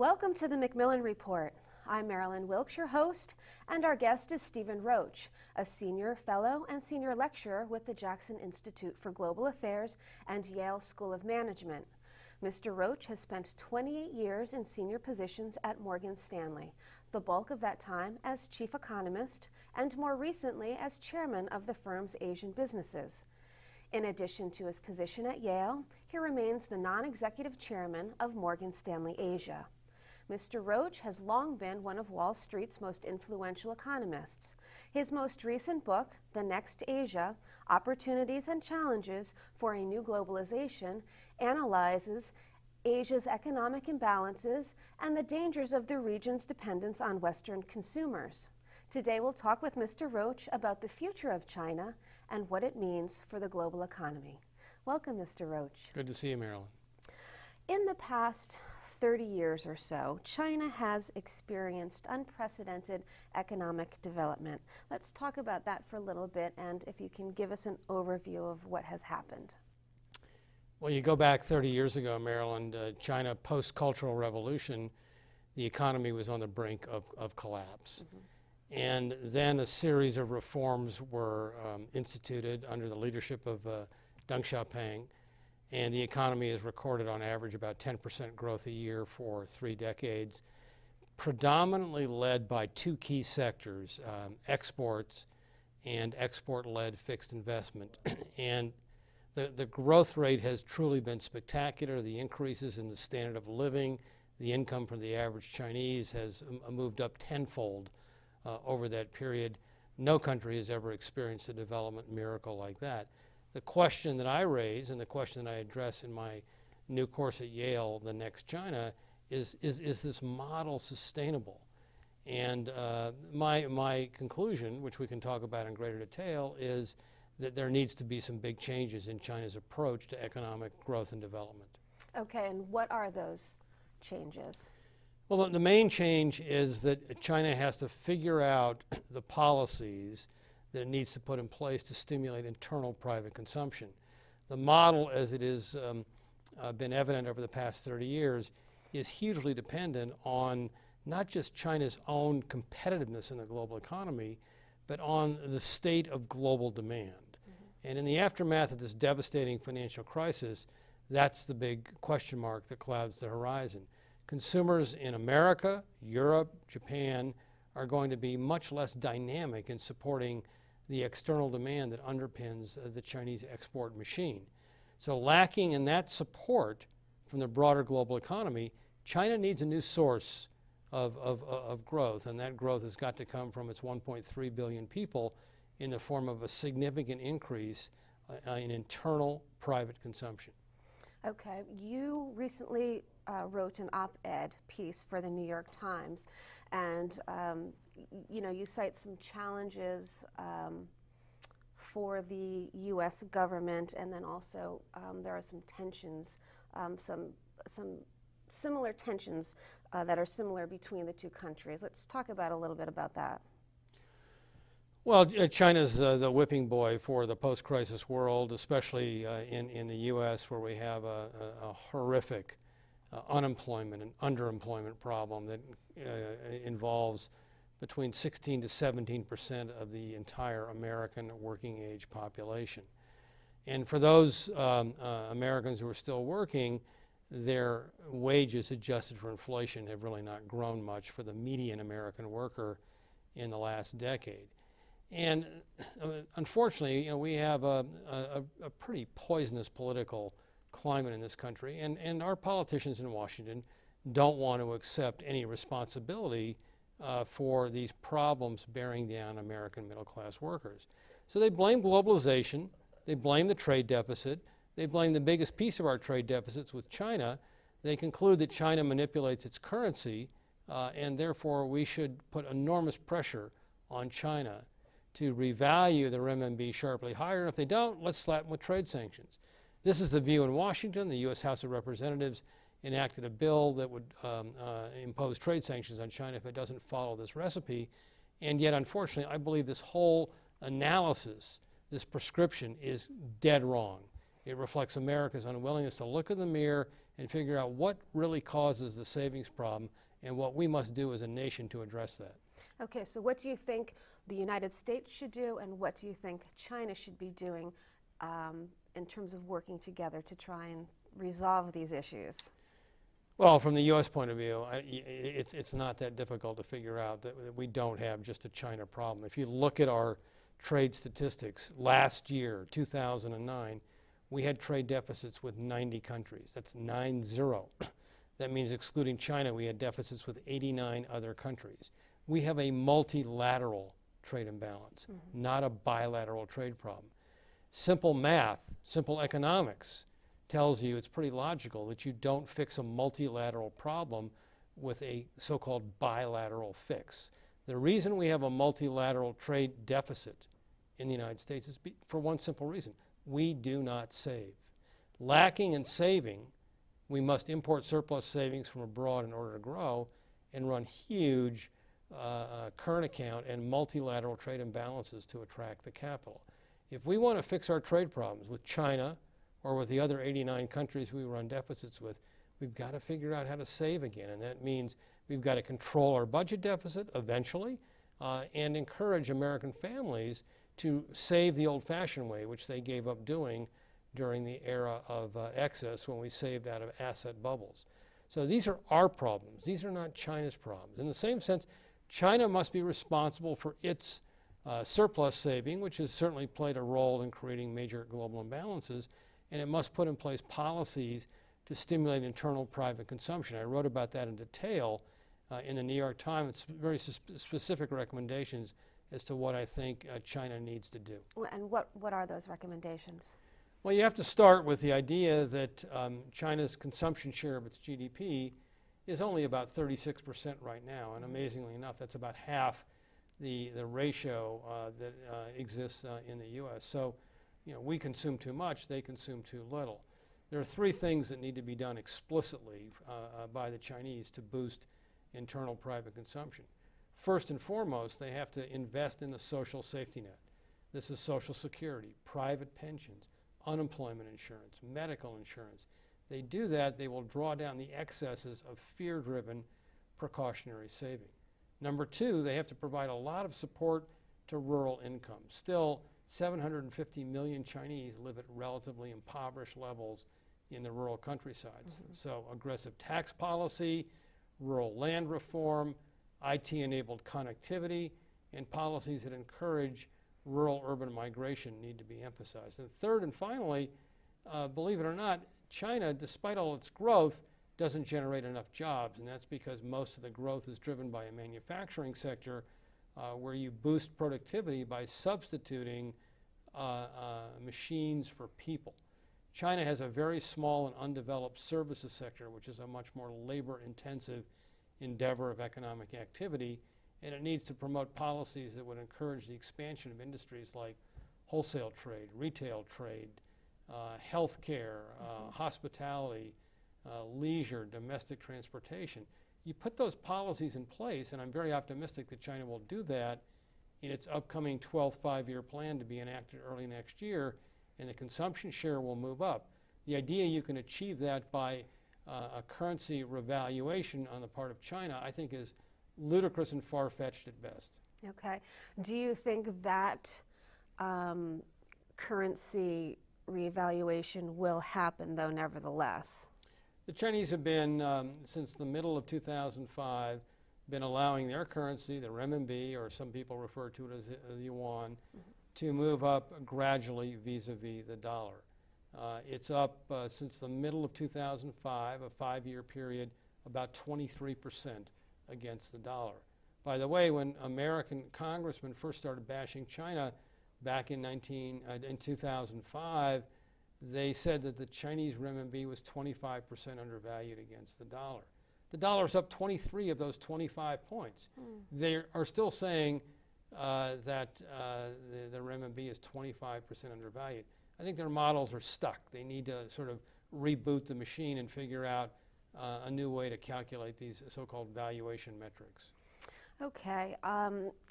Welcome to the Macmillan Report. I'm Marilyn Wilkes, your host, and our guest is Stephen Roach, a senior fellow and senior lecturer with the Jackson Institute for Global Affairs and Yale School of Management. Mr. Roach has spent 28 years in senior positions at Morgan Stanley, the bulk of that time as chief economist, and more recently as chairman of the firm's Asian businesses. In addition to his position at Yale, he remains the non-executive chairman of Morgan Stanley Asia. Mr. Roach has long been one of Wall Street's most influential economists. His most recent book, The Next Asia: Opportunities and Challenges for a New Globalization, analyzes Asia's economic imbalances and the dangers of the region's dependence on Western consumers. Today we'll talk with Mr. Roach about the future of China and what it means for the global economy. Welcome, Mr. Roach. Good to see you, Marilyn. In the past 30 years or so, China has experienced unprecedented economic development. Let's talk about that for a little bit, and if you can give us an overview of what has happened. Well, you go back 30 years ago, Maryland, China post-Cultural Revolution, the economy was on the brink of collapse. And then a series of reforms were instituted under the leadership of Deng Xiaoping, and the economy has recorded on average about 10% growth a year for 3 decades, predominantly led by 2 key sectors, exports and export-led fixed investment. And the growth rate has truly been spectacular. The increases in the standard of living, the income for the average Chinese has moved up tenfold over that period. No country has ever experienced a development miracle like that. The question that I raise and the question that I address in my new course at Yale, The Next China, is this model sustainable? And my conclusion, which we can talk about in greater detail, is that there needs to be some big changes in China's approach to economic growth and development. Okay, and what are those changes? Well, the main change is that China has to figure out the policies that it needs to put in place to stimulate internal private consumption. The model, as it has been evident over the past 30 years, is hugely dependent on not just China's own competitiveness in the global economy, but on the state of global demand. And in the aftermath of this devastating financial crisis, that's the big question mark that clouds the horizon. Consumers in America, Europe, Japan are going to be much less dynamic in supporting the external demand that underpins the Chinese export machine. So lacking in that support from the broader global economy, China needs a new source of growth, and that growth has got to come from its 1.3 billion people in the form of a significant increase in internal private consumption. Okay, you recently wrote an op-ed piece for the New York Times, and you cite some challenges for the U.S. government, and then also there are some tensions, some similar tensions that are similar between the 2 countries. Let's talk about a little bit about that. Well, China's the whipping boy for the post-crisis world, especially in the U.S., where we have a horrific unemployment and underemployment problem that involves between 16 to 17% of the entire American working age population. And for those Americans who are still working, their wages adjusted for inflation have really not grown much for the median American worker in the last decade. And unfortunately, we have a pretty poisonous political climate in this country, and our politicians in Washington don't want to accept any responsibility for these problems bearing down American middle-class workers. So they blame globalization, they blame the trade deficit, they blame the biggest piece of our trade deficits with China. They conclude that China manipulates its currency, and therefore we should put enormous pressure on China to revalue the renminbi sharply higher. If they don't, let's slap them with trade sanctions. This is the view in Washington. The U.S. House of Representatives enacted a bill that would impose trade sanctions on China if it doesn't follow this recipe. And yet, unfortunately, I believe this whole analysis, this prescription, is dead wrong. It reflects America's unwillingness to look in the mirror and figure out what really causes the savings problem and what we must do as a nation to address that. Okay, so what do you think the United States should do, and what do you think China should be doing in terms of working together to try and resolve these issues? Well, from the U.S. point of view, it's not that difficult to figure out that we don't have just a China problem. If you look at our trade statistics, last year, 2009, we had trade deficits with 90 countries. That's 9-0. That means excluding China, we had deficits with 89 other countries. We have a multilateral trade imbalance, not a bilateral trade problem. Simple math, simple economics tells you it's pretty logical that you don't fix a multilateral problem with a so-called bilateral fix. The reason we have a multilateral trade deficit in the United States is for one simple reason. We do not save. Lacking in saving, we must import surplus savings from abroad in order to grow and run huge current account and multilateral trade imbalances to attract the capital. If we want to fix our trade problems with China or with the other 89 countries we run deficits with, we've got to figure out how to save again. And that means we've got to control our budget deficit eventually and encourage American families to save the old-fashioned way, which they gave up doing during the era of excess when we saved out of asset bubbles. So these are our problems. These are not China's problems. In the same sense, China must be responsible for its surplus saving, which has certainly played a role in creating major global imbalances, and it must put in place policies to stimulate internal private consumption. I wrote about that in detail in the New York Times. It's very specific recommendations as to what I think China needs to do. And what are those recommendations? Well, you have to start with the idea that China's consumption share of its GDP is only about 36% right now, and amazingly enough, that's about half the ratio that exists in the U.S. So, you know, we consume too much, they consume too little. There are three things that need to be done explicitly by the Chinese to boost internal private consumption. First and foremost, they have to invest in the social safety net. This is Social Security, private pensions, unemployment insurance, medical insurance. They do that, they will draw down the excesses of fear-driven precautionary saving. Number two, they have to provide a lot of support to rural income. Still, 750 million Chinese live at relatively impoverished levels in the rural countrysides. So aggressive tax policy, rural land reform, IT-enabled connectivity, and policies that encourage rural-urban migration need to be emphasized. And third and finally, believe it or not, China, despite all its growth, doesn't generate enough jobs, and that's because most of the growth is driven by a manufacturing sector where you boost productivity by substituting machines for people. China has a very small and undeveloped services sector, which is a much more labor-intensive endeavor of economic activity, and it needs to promote policies that would encourage the expansion of industries like wholesale trade, retail trade, healthcare, hospitality, leisure, domestic transportation. You put those policies in place, and I'm very optimistic that China will do that in its upcoming 12th five-year plan to be enacted early next year, and the consumption share will move up. The idea you can achieve that by a currency revaluation on the part of China, I think, is ludicrous and far-fetched at best. Okay. Do you think that currency reevaluation will happen, though, nevertheless? The Chinese have been, since the middle of 2005, been allowing their currency, the renminbi, or some people refer to it as the yuan, to move up gradually vis-a-vis the dollar. It's up since the middle of 2005, a five-year period, about 23% against the dollar. By the way, when American congressmen first started bashing China back in 2005, they said that the Chinese renminbi was 25% undervalued against the dollar. The dollar's up 23 of those 25 points. They are still saying that the renminbi is 25% undervalued. I think their models are stuck. They need to sort of reboot the machine and figure out a new way to calculate these so-called valuation metrics. Okay.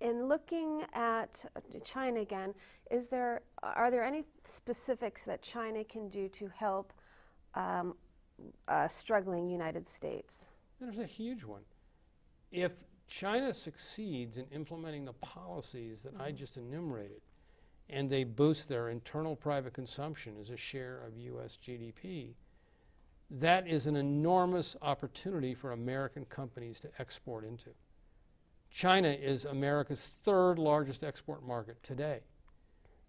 In looking at China again, are there any specifics that China can do to help struggling United States? There's a huge one. If China succeeds in implementing the policies that I just enumerated, and they boost their internal private consumption as a share of U.S. GDP, that is an enormous opportunity for American companies to export into. China is America's third largest export market today.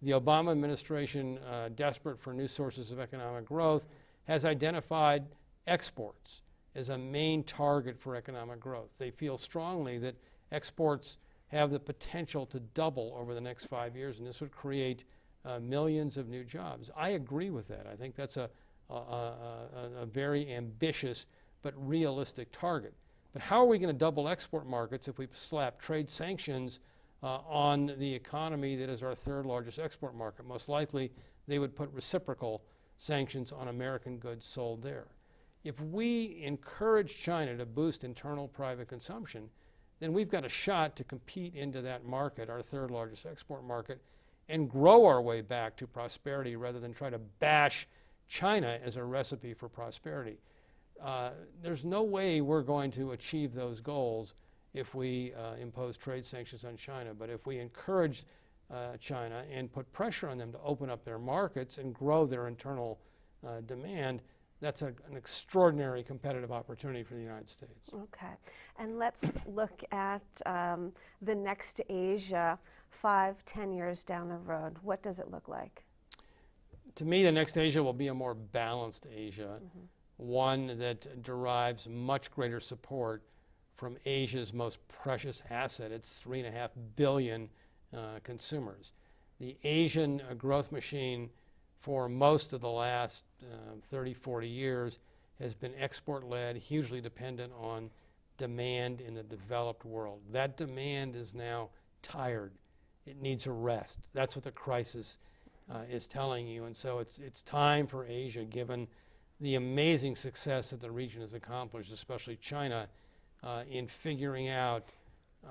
The Obama administration, desperate for new sources of economic growth, has identified exports as a main target for economic growth. They feel strongly that exports have the potential to double over the next 5 years, and this would create millions of new jobs. I agree with that. I think that's a very ambitious but realistic target. But how are we going to double export markets if we slap trade sanctions on the economy that is our third largest export market? Most likely, they would put reciprocal sanctions on American goods sold there. If we encourage China to boost internal private consumption, then we've got a shot to compete into that market, our third largest export market, and grow our way back to prosperity rather than try to bash China as a recipe for prosperity. There's no way we're going to achieve those goals if we impose trade sanctions on China. But if we encourage China and put pressure on them to open up their markets and grow their internal demand, that's an extraordinary competitive opportunity for the United States. Okay. And let's look at the next Asia 5, 10 years down the road. What does it look like? To me, the next Asia will be a more balanced Asia, one that derives much greater support from Asia's most precious asset, its 3.5 billion consumers. The Asian growth machine for most of the last 30, 40 years has been export-led, hugely dependent on demand in the developed world. That demand is now tired. It needs a rest. That's what the crisis is telling you. And so it's time for Asia, given the amazing success that the region has accomplished, especially China, in figuring out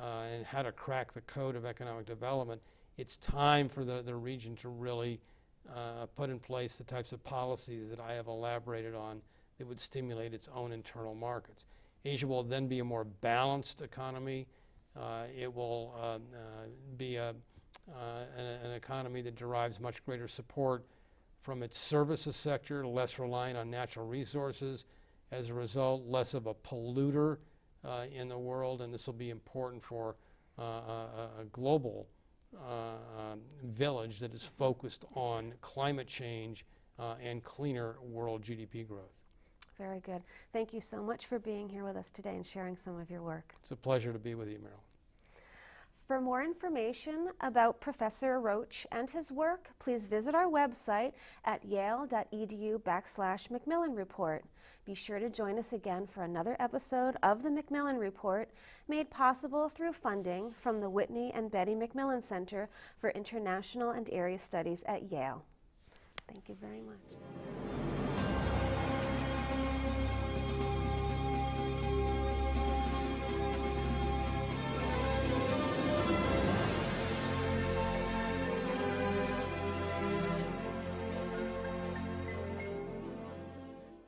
and how to crack the code of economic development. It's time for the region to really put in place the types of policies that I have elaborated on that would stimulate its own internal markets. Asia will then be a more balanced economy. It will be an economy that derives much greater support from its services sector, less reliant on natural resources. As a result, less of a polluter in the world, and this will be important for a global village that is focused on climate change and cleaner world GDP growth. Very good. Thank you so much for being here with us today and sharing some of your work. It's a pleasure to be with you, Marilyn. For more information about Professor Roach and his work, please visit our website at yale.edu/Macmillan Report. Be sure to join us again for another episode of the Macmillan Report, made possible through funding from the Whitney and Betty Macmillan Center for International and Area Studies at Yale. Thank you very much.